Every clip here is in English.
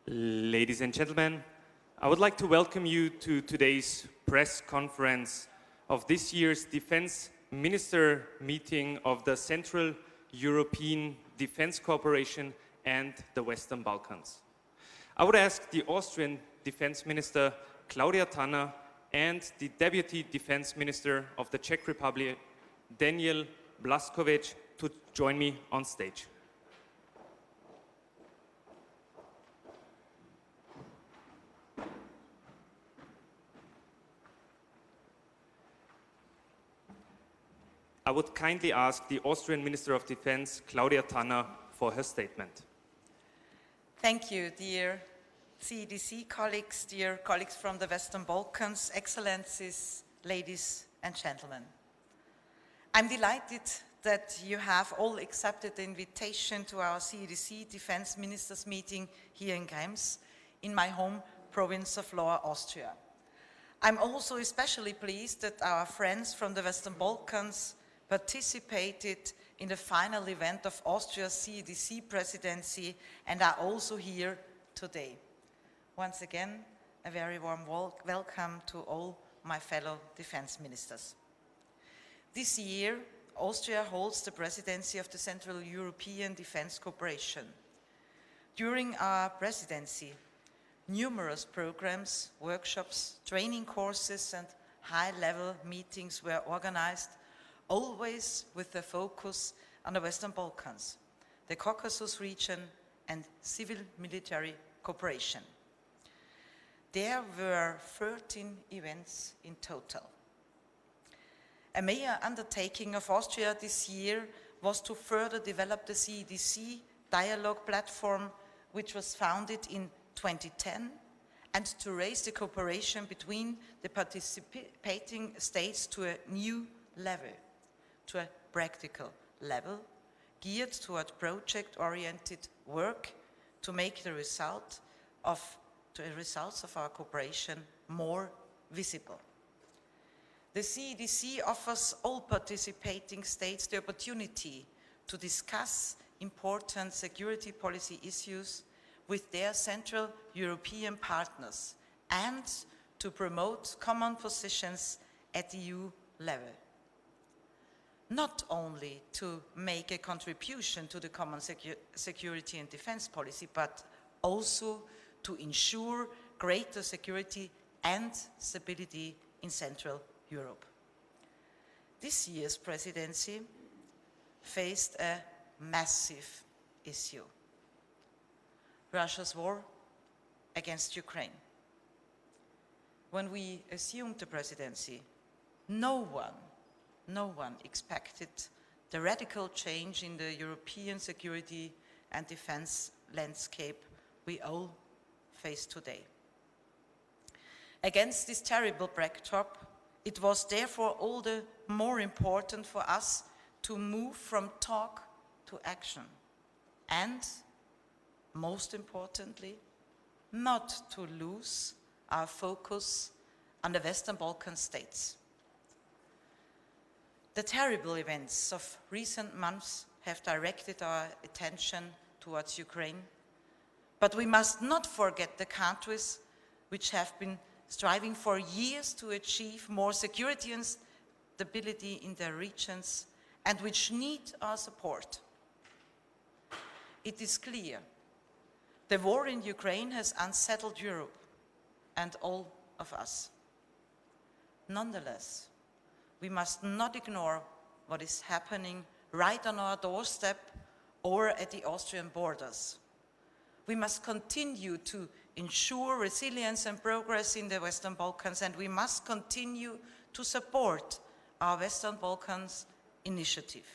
Ladies and gentlemen, I would like to welcome you to today's press conference of this year's Defense Minister meeting of the Central European Defense Cooperation and the Western Balkans. I would ask the Austrian Defense Minister Klaudia and the Deputy Defense Minister of the Czech Republic, Daniel Blaskovic, to join me on stage. I would kindly ask the Austrian Minister of Defense, Klaudia, for her statement. Thank you, dear CEDC colleagues, dear colleagues from the Western Balkans, Excellencies, ladies and gentlemen. I'm delighted that you have all accepted the invitation to our CEDC Defense Ministers meeting here in Krems, in my home province of Lower Austria. I'm also especially pleased that our friends from the Western Balkans participated in the final event of Austria's CEDC presidency and are also here today. Once again, a very warm welcome to all my fellow defense ministers. This year, Austria holds the presidency of the Central European Defense Cooperation. During our presidency, numerous programs, workshops, training courses and high-level meetings were organized, always with a focus on the Western Balkans, the Caucasus region and civil-military cooperation. There were 13 events in total. A major undertaking of Austria this year was to further develop the CEDC dialogue platform, which was founded in 2010, and to raise the cooperation between the participating states to a new level, to a practical level, geared toward project-oriented work to make the results of our cooperation more visible. The CEDC offers all participating states the opportunity to discuss important security policy issues with their Central European partners and to promote common positions at the EU level. Not only to make a contribution to the common security and defense policy, but also to ensure greater security and stability in Central Europe. This year's presidency faced a massive issue: Russia's war against Ukraine. When we assumed the presidency, no one expected the radical change in the European security and defense landscape we all face today. Against this terrible backdrop, it was therefore all the more important for us to move from talk to action and, most importantly, not to lose our focus on the Western Balkan states. The terrible events of recent months have directed our attention towards Ukraine, but we must not forget the countries which have been striving for years to achieve more security and stability in their regions and which need our support. It is clear the war in Ukraine has unsettled Europe and all of us. Nonetheless, we must not ignore what is happening right on our doorstep or at the Austrian borders. We must continue to ensure resilience and progress in the Western Balkans, and we must continue to support our Western Balkans initiative.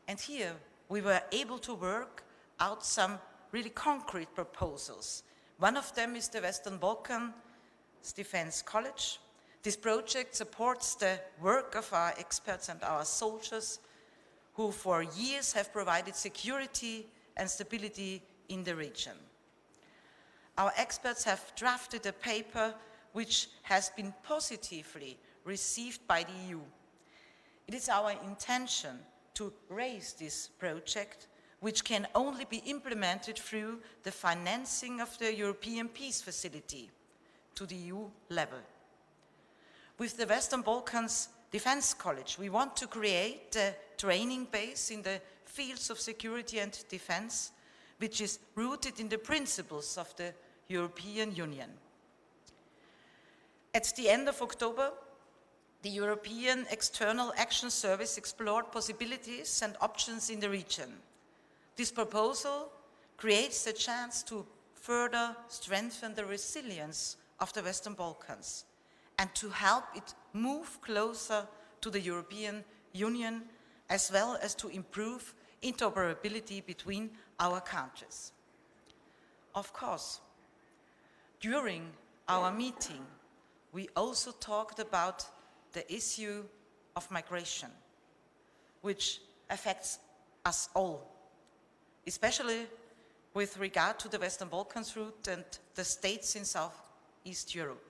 And here we were able to work out some really concrete proposals. One of them is the Western Balkans Defense College. This project supports the work of our experts and our soldiers who for years have provided security and stability in the region. Our experts have drafted a paper which has been positively received by the EU. It is our intention to raise this project which can only be implemented through the financing of the European Peace Facility to the EU level. With the Western Balkans Defense College, we want to create a training base in the fields of security and defense, which is rooted in the principles of the European Union. At the end of October, the European External Action Service explored possibilities and options in the region. This proposal creates a chance to further strengthen the resilience of the Western Balkans and to help it move closer to the European Union, as well as to improve interoperability between our countries. Of course, during our meeting, we also talked about the issue of migration, which affects us all, especially with regard to the Western Balkans route and the states in Southeast Europe.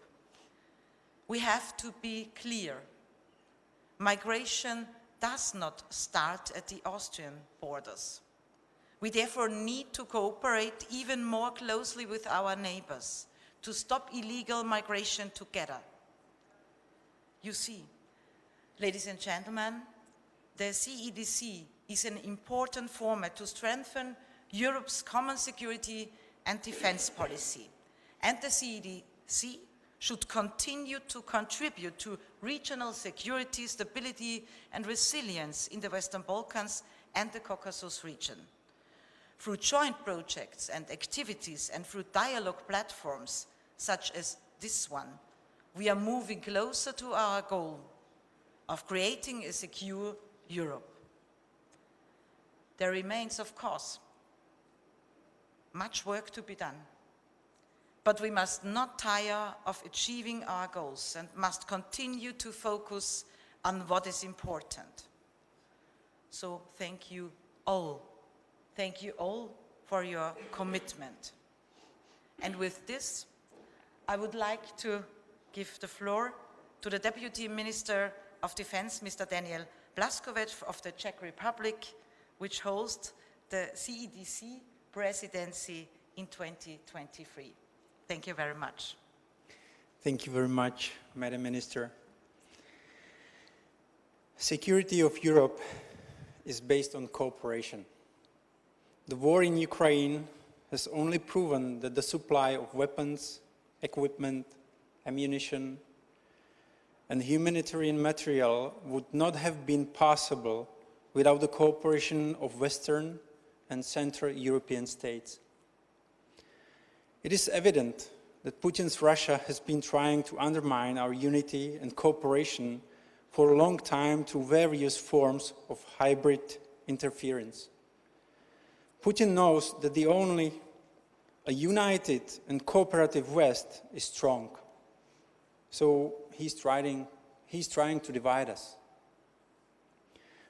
We have to be clear. Migration does not start at the Austrian borders. We therefore need to cooperate even more closely with our neighbors to stop illegal migration together. You see, ladies and gentlemen, the CEDC is an important format to strengthen Europe's common security and defense policy, and the CEDC should continue to contribute to regional security, stability and resilience in the Western Balkans and the Caucasus region. Through joint projects and activities and through dialogue platforms such as this one, we are moving closer to our goal of creating a secure Europe. There remains, of course, much work to be done. But we must not tire of achieving our goals and must continue to focus on what is important. So thank you all. Thank you all for your commitment. And with this, I would like to give the floor to the Deputy Minister of Defense, Mr. Daniel Blaskowicz of the Czech Republic, which holds the CEDC presidency in 2023. Thank you very much. Thank you very much, Madam Minister. Security of Europe is based on cooperation. The war in Ukraine has only proven that the supply of weapons, equipment, ammunition, and humanitarian material would not have been possible without the cooperation of Western and Central European states. It is evident that Putin's Russia has been trying to undermine our unity and cooperation for a long time through various forms of hybrid interference. Putin knows that only a united and cooperative West is strong. So he's trying to divide us.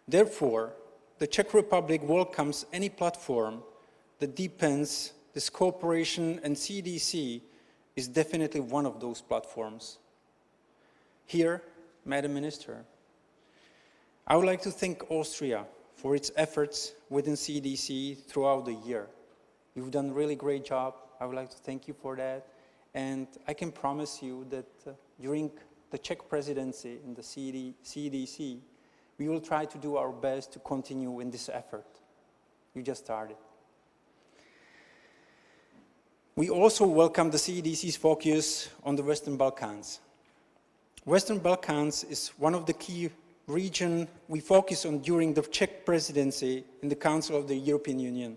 Therefore, the Czech Republic welcomes any platform that deepens this cooperation, and CEDC is definitely one of those platforms. Here, Madam Minister, I would like to thank Austria for its efforts within CEDC throughout the year. You've done a really great job. I would like to thank you for that. And I can promise you that during the Czech presidency in the CEDC, we will try to do our best to continue in this effort. You just started. We also welcome the CEDC's focus on the Western Balkans. Western Balkans is one of the key regions we focus on during the Czech presidency in the Council of the European Union.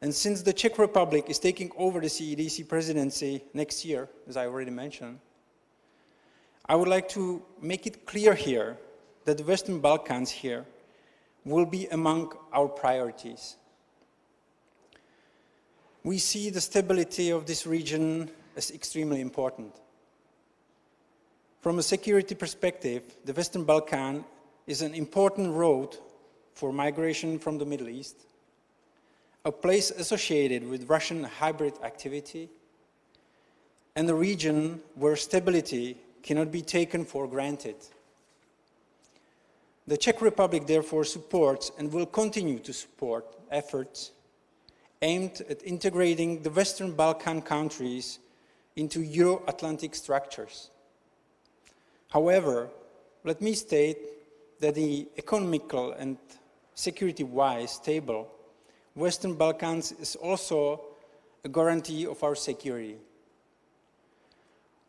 And since the Czech Republic is taking over the CEDC presidency next year, as I already mentioned, I would like to make it clear here that the Western Balkans here will be among our priorities. We see the stability of this region as extremely important. From a security perspective, the Western Balkan is an important road for migration from the Middle East, a place associated with Russian hybrid activity, and a region where stability cannot be taken for granted. The Czech Republic therefore supports and will continue to support efforts aimed at integrating the Western Balkan countries into Euro-Atlantic structures. However, let me state that the economical and security-wise stable Western Balkans is also a guarantee of our security.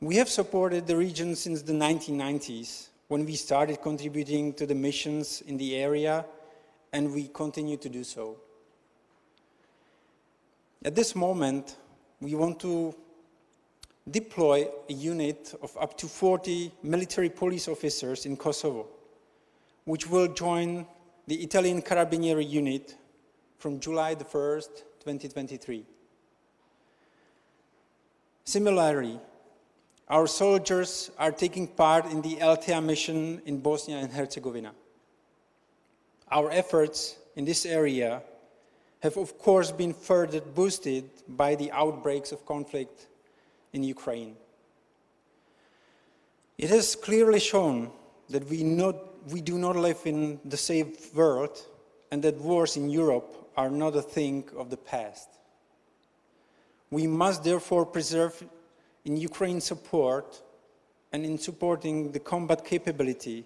We have supported the region since the 1990s, when we started contributing to the missions in the area, and we continue to do so. At this moment, we want to deploy a unit of up to 40 military police officers in Kosovo, which will join the Italian Carabinieri unit from July the 1st, 2023. Similarly, our soldiers are taking part in the LTA mission in Bosnia and Herzegowina. Our efforts in this area have of course been further boosted by the outbreaks of conflict in Ukraine. It has clearly shown that we do not live in the safe world and that wars in Europe are not a thing of the past. We must therefore preserve in Ukraine's support and in supporting the combat capability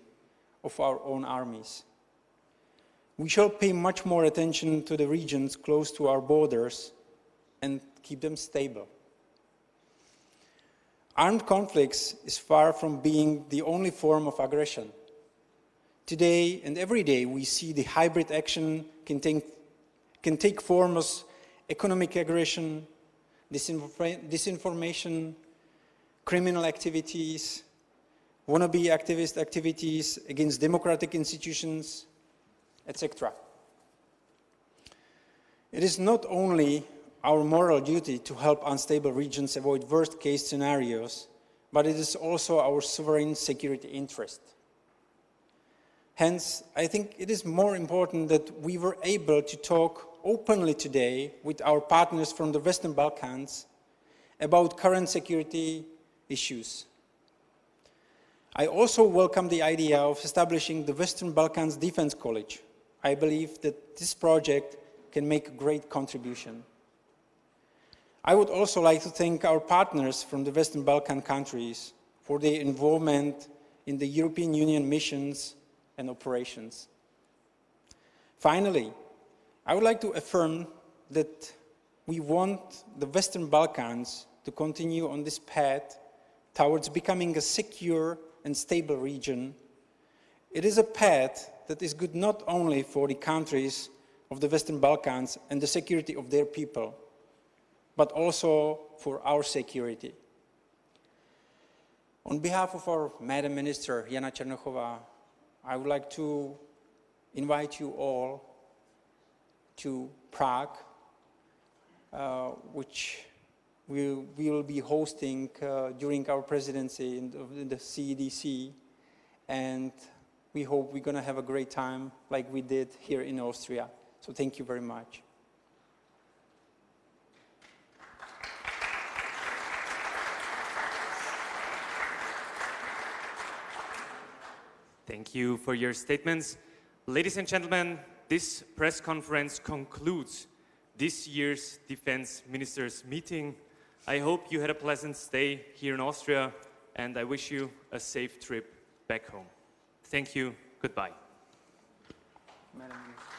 of our own armies. We shall pay much more attention to the regions close to our borders and keep them stable. Armed conflicts is far from being the only form of aggression. Today and every day we see the hybrid action can take form as economic aggression, disinformation, criminal activities, wannabe activist activities against democratic institutions, etc. It is not only our moral duty to help unstable regions avoid worst-case scenarios, but it is also our sovereign security interest. Hence, I think it is more important that we were able to talk openly today with our partners from the Western Balkans about current security issues. I also welcome the idea of establishing the Western Balkans Defense College. I believe that this project can make a great contribution. I would also like to thank our partners from the Western Balkan countries for their involvement in the European Union missions and operations. Finally, I would like to affirm that we want the Western Balkans to continue on this path towards becoming a secure and stable region. It is a path that is good not only for the countries of the Western Balkans and the security of their people, but also for our security. On behalf of our Madam Minister, Jana Černochová, I would like to invite you all to Prague, which we will be hosting during our presidency in the CEDC, and we hope we're going to have a great time like we did here in Austria. So thank you very much. Thank you for your statements. Ladies and gentlemen, this press conference concludes this year's Defense Ministers meeting. I hope you had a pleasant stay here in Austria, and I wish you a safe trip back home. Thank you. Goodbye. Madam Minister.